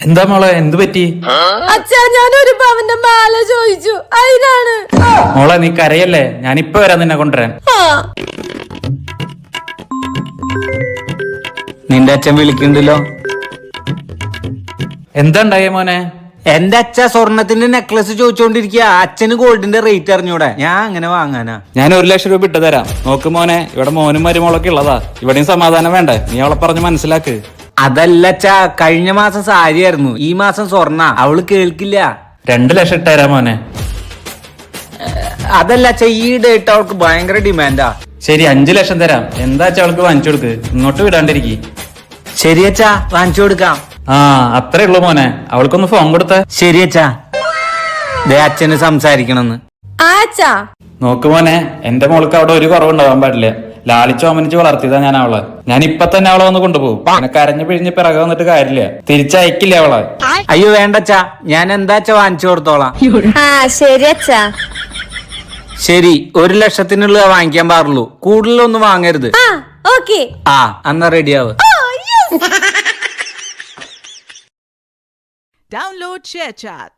എന്താ മോളെ, എന്ത് പറ്റി? അച്ഛാ, ഞാൻ ഒരു പവന്റെ മാല ചോദിച്ചു, അതിനാണ്. മോളെ നീ കരയല്ലേ, ഞാനിപ്പോ വരാം നിന്നെ കൊണ്ടുവരാൻ. നിന്റെ അച്ഛൻ വിളിക്കണ്ടല്ലോ. എന്താ ഉണ്ടായേ മോനെ? എന്റെ അച്ഛ സ്വർണത്തിന്റെ നെക്ലസ് ചോദിച്ചോണ്ടിരിക്കുക. അച്ഛന് ഗോൾഡിന്റെ റേറ്റ് അറിഞ്ഞൂടെ? ഞാൻ അങ്ങനെ വാങ്ങാനാ. ഞാൻ 1 ലക്ഷം രൂപ ഇട്ട് തരാം. നോക്ക് മോനെ, ഇവിടെ മോനും മരുമോളൊക്കെ ഉള്ളതാ. ഇവിടെയും സമാധാനം വേണ്ടേ? നീ അവളെ പറഞ്ഞ് മനസ്സിലാക്ക്. അതല്ല അച്ഛാ, കഴിഞ്ഞ മാസം സാരിയായിരുന്നു, ഈ മാസം സ്വർണ്ണ. അവള് കേൾക്കില്ല. 2 ലക്ഷം ഇട്ട് തരാം മോനെ. അതല്ല അച്ഛാ, ഈ ഡേറ്റ് അവൾക്ക് ഭയങ്കര ഡിമാൻഡാ. ശരി, 5 ലക്ഷം തരാം. എന്താ വെച്ചാ അവൾക്ക് വാങ്ങിച്ചു കൊടുക്ക്, ഇങ്ങോട്ട് വിടാണ്ടിരിക്കി. ശരി അച്ഛാ, വാങ്ങിച്ചു കൊടുക്കാം. ആ, അത്രേ ഉള്ളു മോനെ. അവൾക്കൊന്ന് ഫോൺ കൊടുത്ത. ശരി അച്ഛാ, ദേ അച്ഛന് സംസാരിക്കണമെന്ന്. അച്ഛാ നോക്ക് മോനെ, എന്റെ മോൾക്ക് അവിടെ ഒരു കുറവുണ്ടാവാൻ പാടില്ല. ലാളിച്ചോമനിച്ച് വളർത്തിയതാ ഞാൻ അവളെ. ഞാൻ ഇപ്പൊ തന്നെ അവളെ വന്ന് കൊണ്ടുപോകും. പിന്നെ കരഞ്ഞു പിഴിഞ്ഞ് പിറകെ വന്നിട്ട് കാര്യമില്ല, തിരിച്ചയക്കില്ല അവളെ. അയ്യോ വേണ്ടച്ചാ, ഞാൻ എന്താ അച്ഛാ വാങ്ങിച്ചു കൊടുത്തോളാം. ശരി അച്ഛാ. ശരി, 1 ലക്ഷത്തിനുള്ള വാങ്ങിക്കാൻ പാടുള്ളൂ, കൂടുതലൊന്നും വാങ്ങരുത്. ഓക്കെ. ആ, എന്നാ റെഡിയാവ്. Download ShareChat.